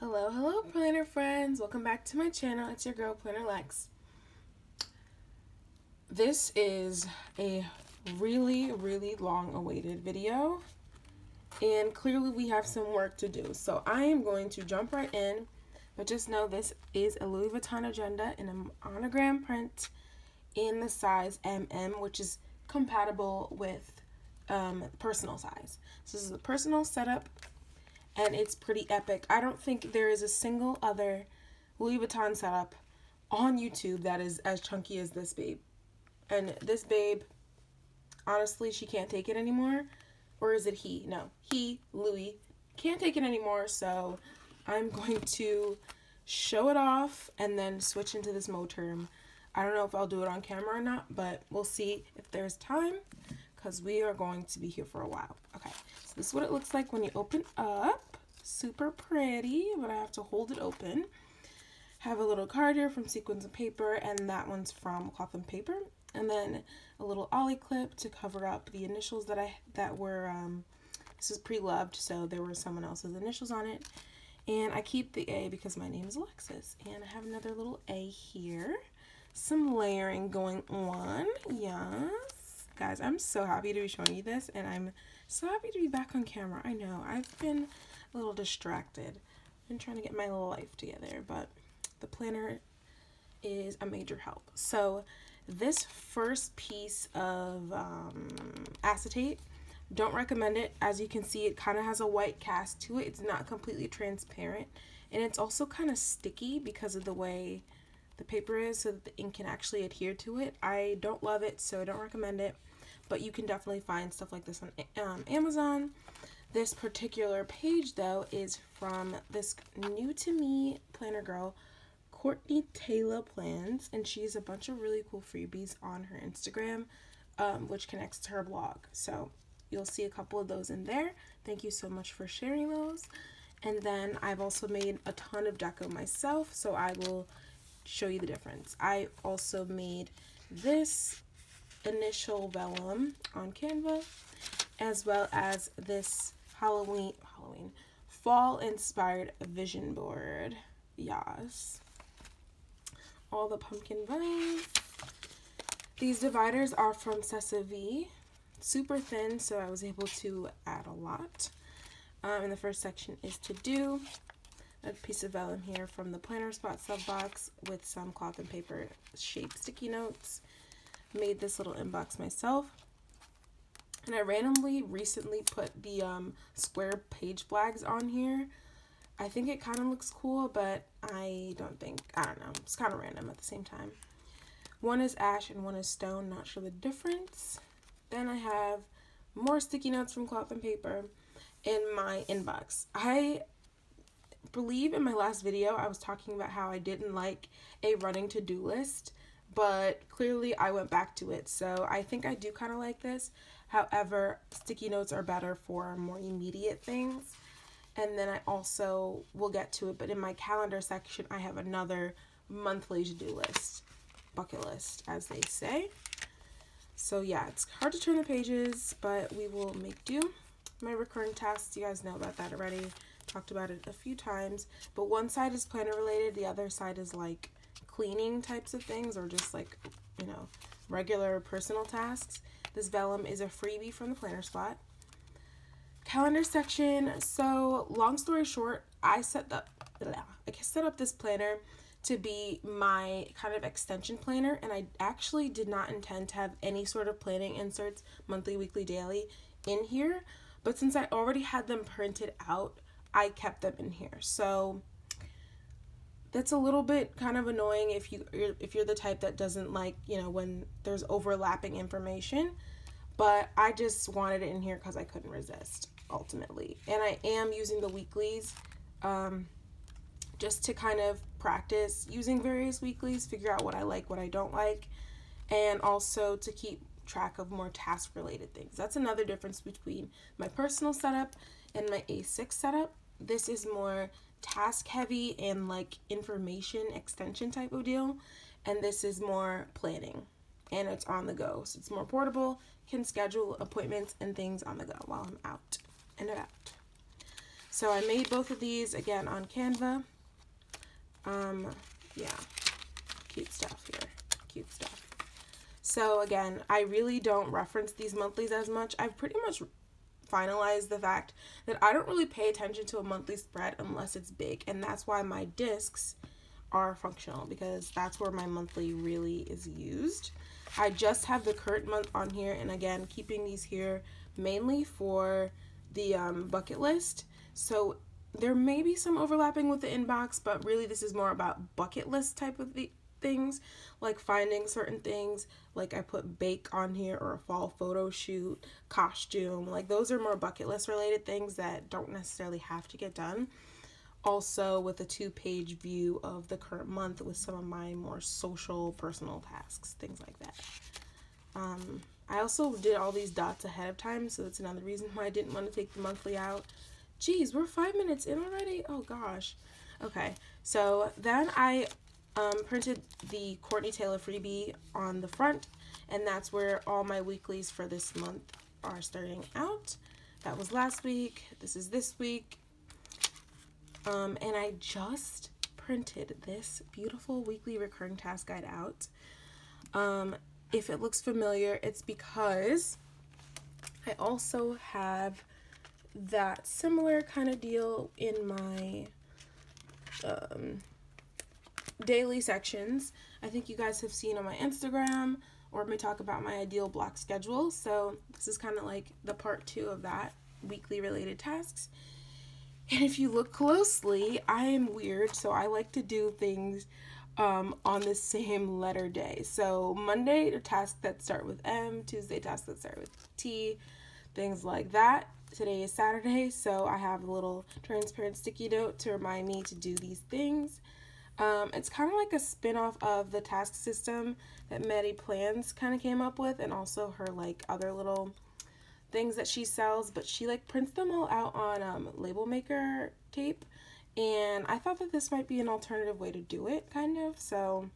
Hello planner friends, welcome back to my channel. It's your girl Planner Lex. This is a really long awaited video, and clearly we have some work to do, so I am going to jump right in. But just know this is a Louis Vuitton agenda in a monogram print in the size MM, which is compatible with personal size. So this is a personal setup, and it's pretty epic. I don't think there is a single other Louis Vuitton setup on YouTube that is as chunky as this babe. And this babe, honestly, she can't take it anymore. Or is it he? No, he, Louis, can't take it anymore. So I'm going to show it off and then switch into this mode term. I don't know if I'll do it on camera or not, but we'll see if there's time, because we are going to be here for a while. Okay, so this is what it looks like when you open up. Super pretty, but I have to hold it open. Have a little card here from Sequins and Paper, and that one's from Cloth and Paper. And then a little ollie clip to cover up the initials that were this is pre-loved, so there were someone else's initials on it. And I keep the A because my name is Alexis. And I have another little A here. Some layering going on. Yes. Guys, I'm so happy to be showing you this, and I'm so happy to be back on camera. I know, I've been a little distracted. I've been trying to get my little life together, but the planner is a major help. So this first piece of acetate, don't recommend it. As you can see, it kind of has a white cast to it. It's not completely transparent, and it's also kind of sticky because of the way the paper is, so that the ink can actually adhere to it. I don't love it, so I don't recommend it, but you can definitely find stuff like this on Amazon. This particular page, though, is from this new to me planner girl, Courtney Taylor Plans, and she has a bunch of really cool freebies on her Instagram, which connects to her blog. So you'll see a couple of those in there. Thank you so much for sharing those. And then I've also made a ton of deco myself, so I will show you the difference. I also made this initial vellum on Canva, as well as this Halloween fall inspired vision board. Yes. All the pumpkin vines. These dividers are from Cessa. Super thin, so I was able to add a lot. And the first section is to do. A piece of vellum here from the Planner Spot sub box with some Cloth and Paper shape sticky notes. Made this little inbox myself. And I randomly recently put the square page flags on here. I think it kind of looks cool, but I don't know. It's kind of random at the same time. One is ash and one is stone. Not sure the difference. Then I have more sticky notes from Cloth and Paper in my inbox. I believe in my last video I was talking about how I didn't like a running to-do list, but clearly I went back to it, so I think I do kind of like this. However, sticky notes are better for more immediate things. And then I also will get to it, but in my calendar section I have another monthly to-do list, bucket list as they say. So yeah, it's hard to turn the pages, but we will make do. My recurring tasks, you guys know about that already. Talked about it a few times, but one side is planner related, the other side is like cleaning types of things, or just like, you know, regular personal tasks. This vellum is a freebie from the Planner Spot. Calendar section. So long story short, I set up this planner to be my kind of extension planner, and I actually did not intend to have any sort of planning inserts, monthly, weekly, daily, in here, but since I already had them printed out, I kept them in here. So that's a little bit kind of annoying if you're the type that doesn't like, you know, when there's overlapping information, but I just wanted it in here because I couldn't resist ultimately. And I am using the weeklies just to kind of practice using various weeklies, figure out what I like, what I don't like, and also to keep track of more task related things. That's another difference between my personal setup and my A6 setup. This is more task heavy and like information extension type of deal, and this is more planning, and it's on the go, so it's more portable, can schedule appointments and things on the go while I'm out and about. So I made both of these again on Canva. Yeah, cute stuff here, cute stuff. So again, I really don't reference these monthlies as much. I've pretty much finalized the fact that I don't really pay attention to a monthly spread unless it's big, and that's why my discs are functional, because that's where my monthly really is used. I just have the current month on here, and again, keeping these here mainly for the bucket list. So there may be some overlapping with the inbox, but really this is more about bucket list type of things, like finding certain things. Like I put bake on here, or a fall photo shoot, costume. Like those are more bucket list related things that don't necessarily have to get done. Also with a 2-page view of the current month with some of my more social, personal tasks, things like that. I also did all these dots ahead of time, so that's another reason why I didn't want to take the monthly out. Geez, we're 5 minutes in already? Oh gosh. Okay, so then I printed the Courtney Taylor freebie on the front, and that's where all my weeklies for this month are starting out. That was last week. This is this week. And I just printed this beautiful weekly recurring task guide out. If it looks familiar, it's because I also have that similar kind of deal in my daily sections. I think you guys have seen on my Instagram, or me talk about my ideal block schedule. So this is kind of like the part 2 of that, weekly related tasks. And if you look closely, I am weird, so I like to do things on the same letter day. So Monday, the tasks that start with M, Tuesday, tasks that start with T, things like that. Today is Saturday, so I have a little transparent sticky note to remind me to do these things. It's kind of like a spin-off of the task system that Maddie Plans kind of came up with, and also her like other little things that she sells, but she like prints them all out on label maker tape, and I thought that this might be an alternative way to do it, kind of. So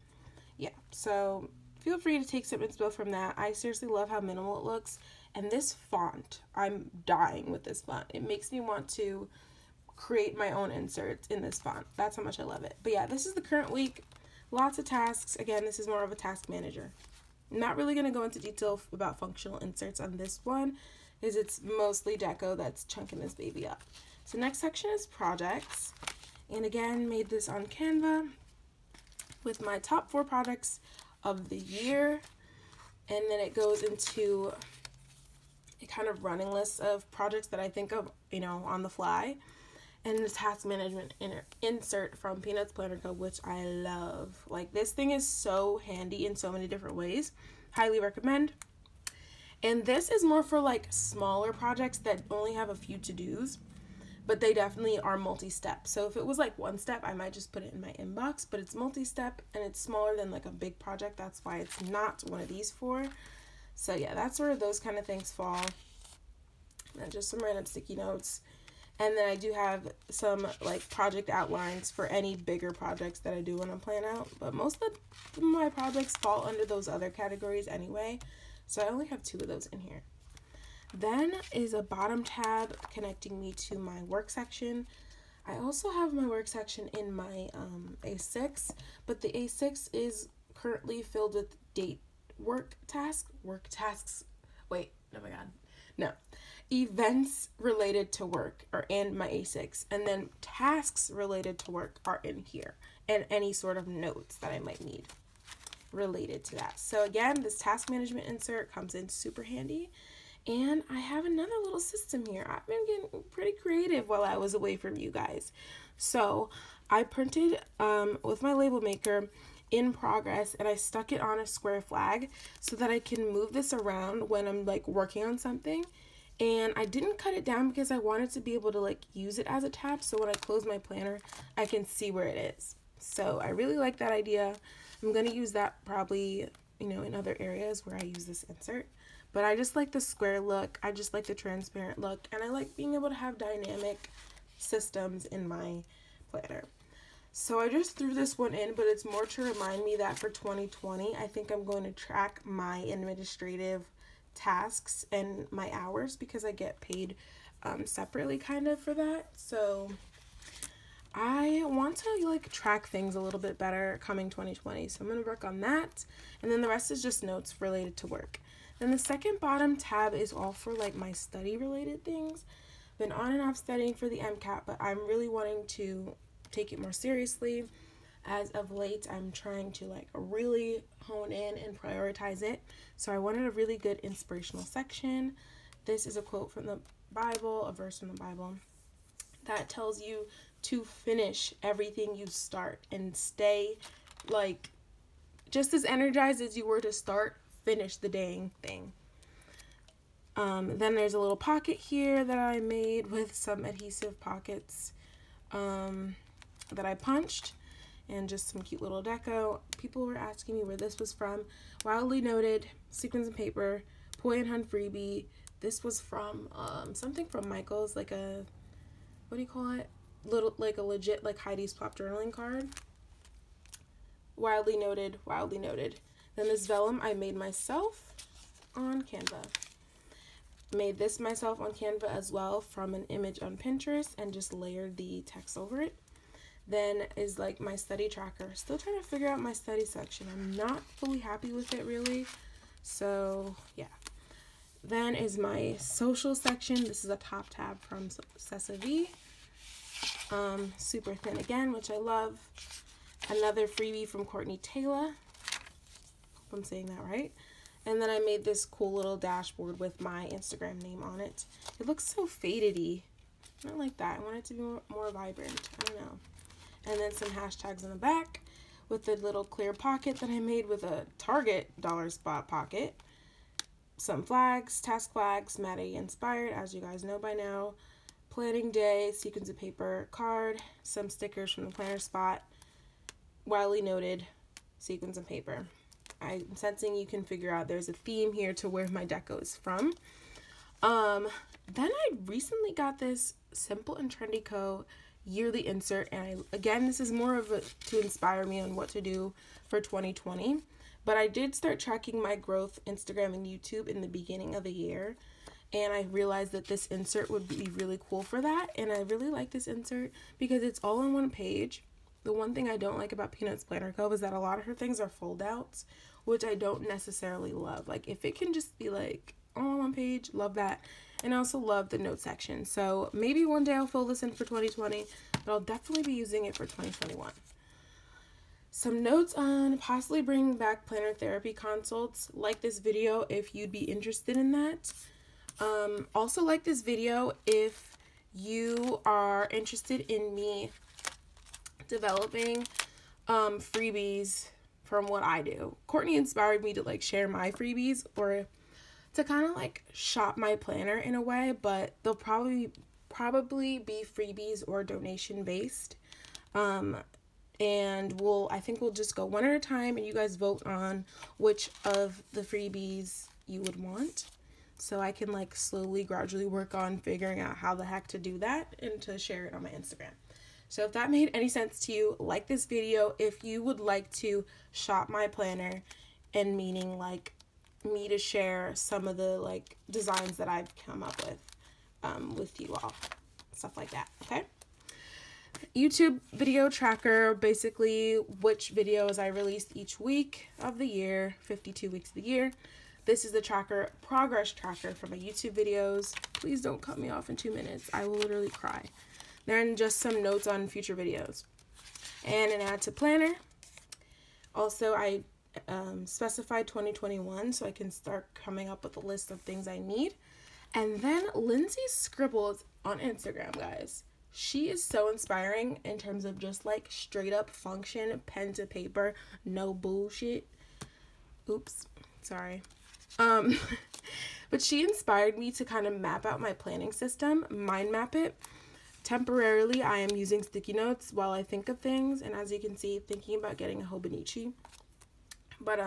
yeah, so feel free to take some inspo from that. I seriously love how minimal it looks, and this font, I'm dying with this font. It makes me want to create my own inserts in this font. That's how much I love it. But yeah, this is the current week. Lots of tasks. Again, this is more of a task manager. I'm not really going to go into detail about functional inserts on this one, is it's mostly deco that's chunking this baby up. So next section is projects, and again, made this on Canva with my top 4 projects of the year, and then it goes into a kind of running list of projects that I think of, you know, on the fly, and the task management insert from Peanuts Planner Co., which I love. Like, this thing is so handy in so many different ways. Highly recommend. And this is more for like smaller projects that only have a few to-dos, but they definitely are multi-step. So if it was like one step, I might just put it in my inbox, but it's multi-step and it's smaller than like a big project. That's why it's not one of these 4. So yeah, that's where those kind of things fall. And just some random sticky notes. And then I do have some like project outlines for any bigger projects that I do want to plan out, but most of my projects fall under those other categories anyway. So I only have 2 of those in here. Then is a bottom tab connecting me to my work section. I also have my work section in my A6, but the A6 is currently filled with events related to work are in my A6, and then tasks related to work are in here, and any sort of notes that I might need related to that. So again, this task management insert comes in super handy. And I have another little system here. I've been getting pretty creative while I was away from you guys. So I printed with my label maker in progress, and I stuck it on a square flag so that I can move this around when I'm like working on something. And I didn't cut it down because I wanted to be able to like use it as a tab, so when I close my planner I can see where it is. So I really like that idea. I'm going to use that probably, you know, in other areas where I use this insert. But I just like the square look, I just like the transparent look, and I like being able to have dynamic systems in my planner. So I just threw this one in, but it's more to remind me that for 2020, I think I'm going to track my administrative tasks and my hours, because I get paid separately kind of for that. So I want to like track things a little bit better coming 2020. So I'm going to work on that. And then the rest is just notes related to work. Then the second bottom tab is all for like my study related things. Been on and off studying for the MCAT, but I'm really wanting to take it more seriously. As of late, I'm trying to like really hone in and prioritize it. So I wanted a really good inspirational section. This is a quote from the Bible, a verse from the Bible that tells you to finish everything you start and stay like just as energized as you were to start, finish the dang thing. Then there's a little pocket here that I made with some adhesive pockets that I punched, and just some cute little deco. People were asking me where this was from. Wildly Noted, Sequins and Paper, Poi and Hun freebie. This was from something from Michael's, like a, what do you call it? Little, like a legit like Heidi's Plop journaling card. Wildly Noted, Wildly Noted. Then this vellum I made myself on Canva. Made this myself on Canva as well from an image on Pinterest and just layered the text over it. Then is like my study tracker. Still trying to figure out my study section. I'm not fully happy with it really. So yeah. Then is my social section. This is a top tab from Cessa V. Super thin again, which I love. Another freebie from Courtney Taylor. Hope I'm saying that right. And then I made this cool little dashboard with my Instagram name on it. It looks so faded-y. I don't like that. I want it to be more vibrant. I don't know. And then some hashtags in the back with the little clear pocket that I made with a Target dollar spot pocket. Some flags, task flags, Maddie inspired, as you guys know by now. Planning day, Sequins of Paper card, some stickers from the planner spot. Wildly Noted, Sequins and Paper. I'm sensing you can figure out there's a theme here to where my deco is from. Then I recently got this Simple and Trendy Co. yearly insert, and again, this is more of to inspire me on what to do for 2020, but I did start tracking my growth Instagram and YouTube in the beginning of the year, and I realized that this insert would be really cool for that, and I really like this insert because it's all on one page. The one thing I don't like about Peanuts Planner Co. is that a lot of her things are fold outs, which I don't necessarily love. Like if it can just be like all on one page, love that. And I also love the note section. So maybe one day I'll fold this in for 2020, but I'll definitely be using it for 2021. Some notes on possibly bringing back planner therapy consults. Like this video if you'd be interested in that. Also like this video if you are interested in me developing freebies from what I do. Courtney inspired me to like share my freebies or to kind of like shop my planner in a way, but they'll probably be freebies or donation based. And I think we'll just go one at a time and you guys vote on which of the freebies you would want. So I can like slowly, gradually work on figuring out how the heck to do that and to share it on my Instagram. So if that made any sense to you, like this video. If you would like to shop my planner, and meaning like me to share some of the like designs that I've come up with you all, stuff like that. Okay. YouTube video tracker, basically which videos I released each week of the year, 52 weeks of the year. This is the tracker, progress tracker for my YouTube videos. Please don't cut me off in 2 minutes. I will literally cry. Then just some notes on future videos. And an add to planner. Also, I specified 2021 so I can start coming up with a list of things I need. And then Lindsay's scribbles on Instagram, guys. She is so inspiring in terms of just like straight up function, pen to paper, no bullshit. Oops, sorry. But she inspired me to kind of map out my planning system, mind map it. Temporarily, I am using sticky notes while I think of things, and as you can see, thinking about getting a Hobonichi. But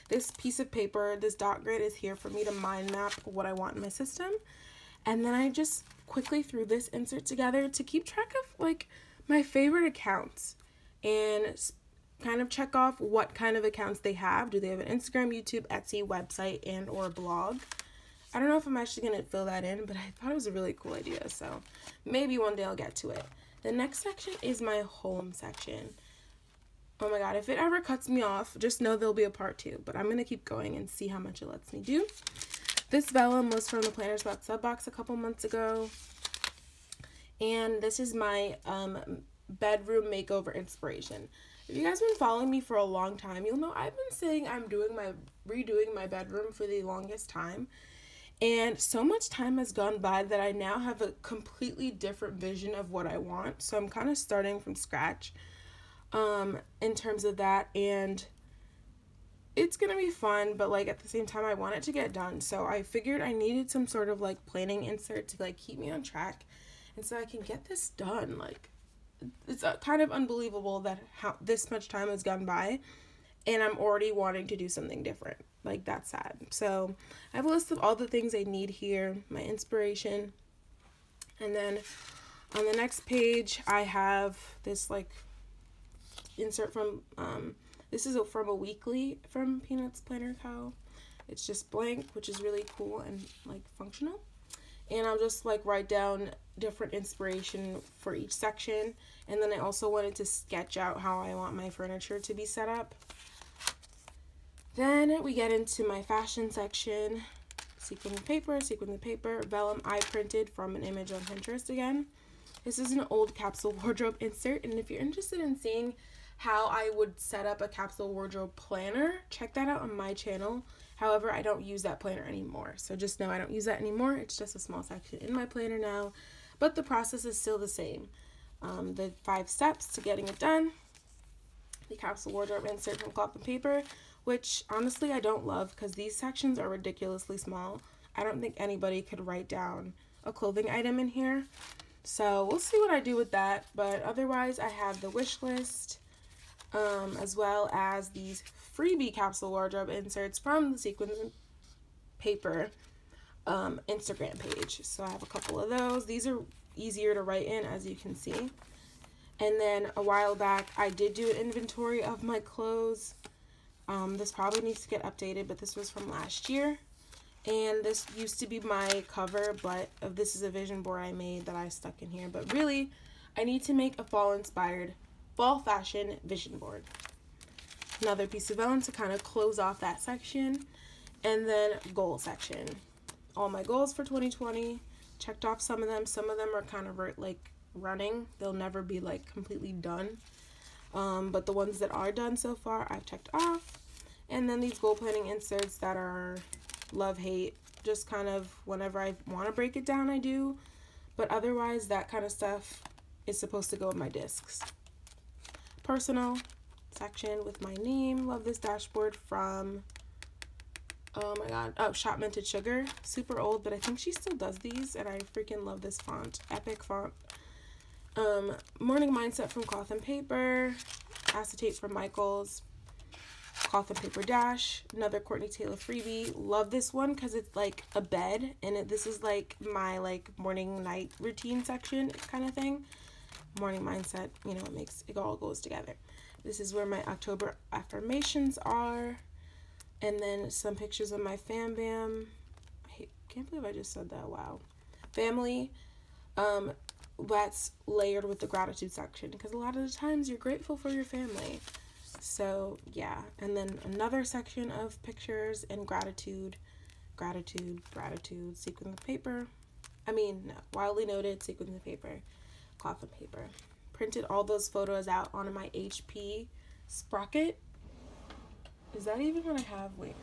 this piece of paper, this dot grid is here for me to mind map what I want in my system. And then I just quickly threw this insert together to keep track of like my favorite accounts and kind of check off what kind of accounts they have. Do they have an Instagram, YouTube, Etsy, website, and or blog? I don't know if I'm actually going to fill that in, but I thought it was a really cool idea, so maybe one day I'll get to it. The next section is my home section. Oh my god, if it ever cuts me off, just know there'll be a part 2, but I'm going to keep going and see how much it lets me do. This vellum was from the Planners About Sub box a couple months ago, and this is my bedroom makeover inspiration. If you guys have been following me for a long time, you'll know I've been saying I'm redoing my bedroom for the longest time. And so much time has gone by that I now have a completely different vision of what I want. So I'm kind of starting from scratch in terms of that. And it's going to be fun, but like at the same time, I want it to get done. So I figured I needed some sort of like planning insert to like keep me on track. And so I can get this done. Like, it's kind of unbelievable that how this much time has gone by and I'm already wanting to do something different. Like, that's sad. So I have a list of all the things I need here, my inspiration. And then on the next page, I have this like insert from, this is from a weekly from Peanuts Planner Co. It's just blank, which is really cool and like functional. And I'll just like write down different inspiration for each section. And then I also wanted to sketch out how I want my furniture to be set up. Then we get into my fashion section. Sequin of paper, vellum I printed from an image on Pinterest again. This is an old capsule wardrobe insert, and if you're interested in seeing how I would set up a capsule wardrobe planner, check that out on my channel. However, I don't use that planner anymore, so just know I don't use that anymore. It's just a small section in my planner now, but the process is still the same. The 5 steps to getting it done. The capsule wardrobe insert from cloth and paper, which honestly I don't love because these sections are ridiculously small. I don't think anybody could write down a clothing item in here. So we'll see what I do with that, but otherwise I have the wish list, as well as these freebie capsule wardrobe inserts from the Sequins and Paper Instagram page. So I have a couple of those. These are easier to write in, as you can see. And then a while back I did do an inventory of my clothes. This probably needs to get updated, but this was from last year. And this used to be my cover, but this is a vision board I made that I stuck in here. But really, I need to make a fall-inspired, fall fashion vision board. Another piece of vellum to kind of close off that section. And then goal section. All my goals for 2020. Checked off some of them. Some of them are kind of like running. They'll never be like completely done. But the ones that are done so far, I've checked off. And then these goal planning inserts that are love, hate, just kind of whenever I want to break it down, I do. But otherwise, that kind of stuff is supposed to go with my discs. Personal section with my name. Love this dashboard from, oh my god, oh, Shop Minted Sugar. Super old, but I think she still does these, and I freaking love this font. Epic font. Morning Mindset from Cloth and Paper. Acetate from Michaels. Cloth and Paper Dash. Another Courtney Taylor freebie. Love this one because it's like a bed, and this is like my like morning night routine section kind of thing. Morning Mindset, you know, it all goes together. This is where my October affirmations are, and then some pictures of my fam bam. I can't believe I just said that. Wow. Family. That's layered with the gratitude section because a lot of the times you're grateful for your family. So yeah, and then another section of pictures and gratitude, sequins of paper. Wildly noted, sequins of paper, cloth and paper. Printed all those photos out on my HP Sprocket. Is that even what I have? Wait.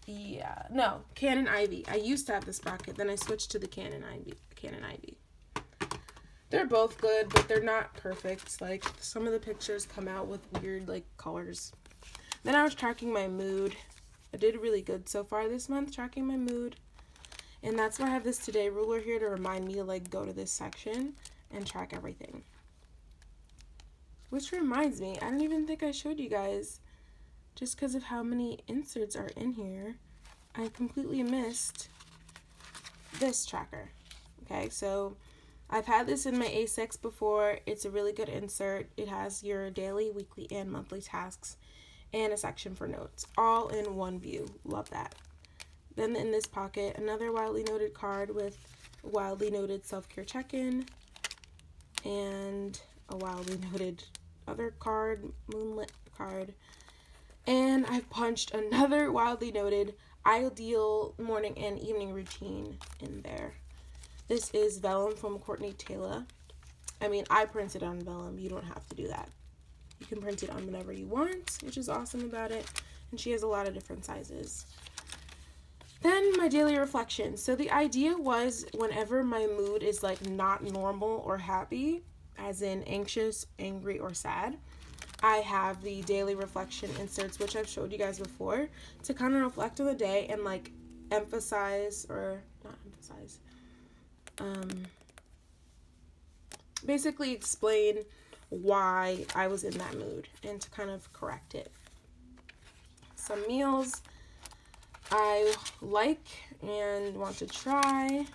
Yeah, no, Canon Ivy. I used to have the Sprocket, then I switched to the Canon Ivy. They're both good, but they're not perfect. Like, some of the pictures come out with weird, like, colors. Then I was tracking my mood. I did really good so far this month, tracking my mood. And that's why I have this Today ruler here to remind me to, like, go to this section and track everything. Which reminds me, I don't even think I showed you guys, just because of how many inserts are in here, I completely missed this tracker. Okay, so I've had this in my A6 before. It's a really good insert. It has your daily, weekly, and monthly tasks and a section for notes, all in one view. Love that. Then in this pocket, another wildly noted card with a wildly noted self-care check-in and a wildly noted other card, moonlit card. And I punched another wildly noted ideal morning and evening routine in there. This is vellum from Courtney Taylor. I mean, I printed on vellum. You don't have to do that. You can print it on whatever you want, which is awesome about it. And she has a lot of different sizes. Then my daily reflection. So the idea was whenever my mood is like not normal or happy, as in anxious, angry, or sad, I have the daily reflection inserts, which I've showed you guys before, to kind of reflect on the day and like emphasize, or not emphasize, basically explain why I was in that mood and to kind of correct it. Some meals I like and want to try,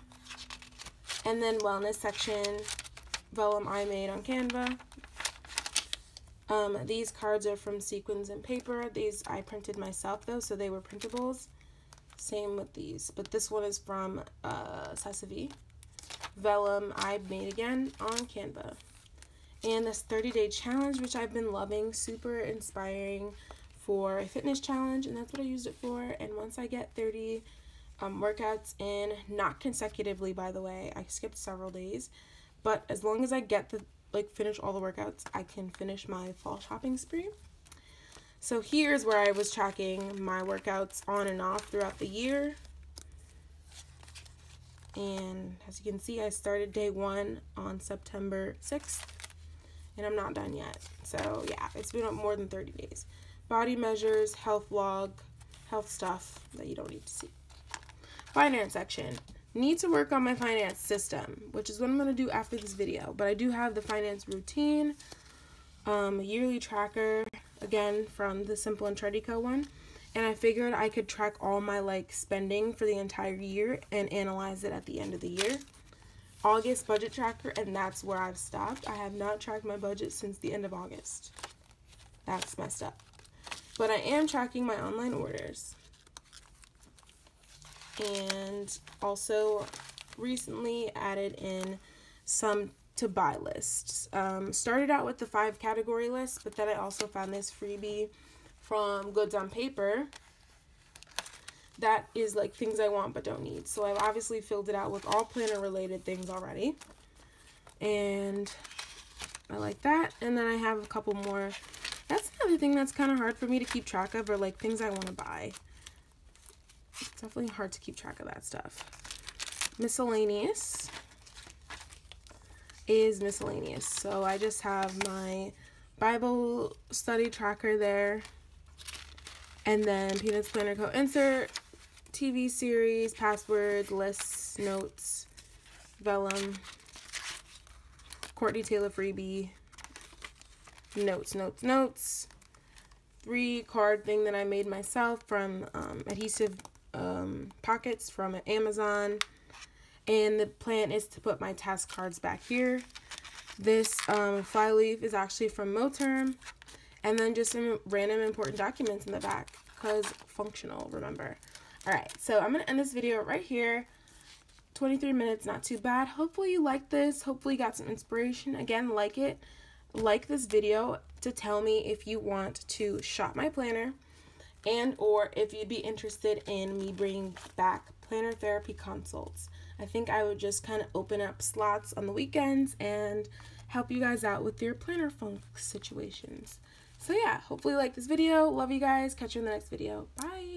and then wellness section, vellum I made on Canva. These cards are from Sequins and Paper. These I printed myself though, so they were printables. Same with these, but this one is from Sassavie. Vellum I made again on Canva. And this 30-day challenge, which I've been loving, super inspiring for a fitness challenge, and that's what I used it for. And once I get 30 workouts in, not consecutively by the way, I skipped several days, but as long as I get the finish all the workouts, I can finish my fall shopping spree. So here's where I was tracking my workouts on and off throughout the year. And as you can see, I started day 1 on September 6th, and I'm not done yet. So yeah, it's been more than 30 days. Body measures, health log, health stuff that you don't need to see. Finance section. Need to work on my finance system, which is what I'm going to do after this video. But I do have the finance routine, yearly tracker, again from the Simple and Trendy Co. one. And I figured I could track all my spending for the entire year and analyze it at the end of the year. August budget tracker, and that's where I've stopped. I have not tracked my budget since the end of August. That's messed up. But I am tracking my online orders. And also recently added in some to buy lists. Started out with the 5 category list, but then I also found this freebie from Goods on Paper that is things I want but don't need. So I've obviously filled it out with all planner related things already, and I like that. And then I have a couple more. That's another thing that's kind of hard for me to keep track of, or things I want to buy. It's definitely hard to keep track of that stuff. Miscellaneous is miscellaneous. So I just have my Bible study tracker there. And then Peanuts Planner Co. insert, TV series, passwords, lists, notes, vellum, Courtney Taylor freebie, notes, 3 card thing that I made myself from adhesive pockets from Amazon, and the plan is to put my task cards back here. This fly leaf is actually from Moterm, and then just some random important documents in the back because functional, remember. Alright, so I'm going to end this video right here. 23 minutes, not too bad. Hopefully you liked this. Hopefully you got some inspiration. Again, like this video to tell me if you want to shop my planner, and or if you'd be interested in me bringing back planner therapy consults. I think I would just kind of open up slots on the weekends and help you guys out with your planner funk situations. So yeah, hopefully you like this video. Love you guys. Catch you in the next video. Bye.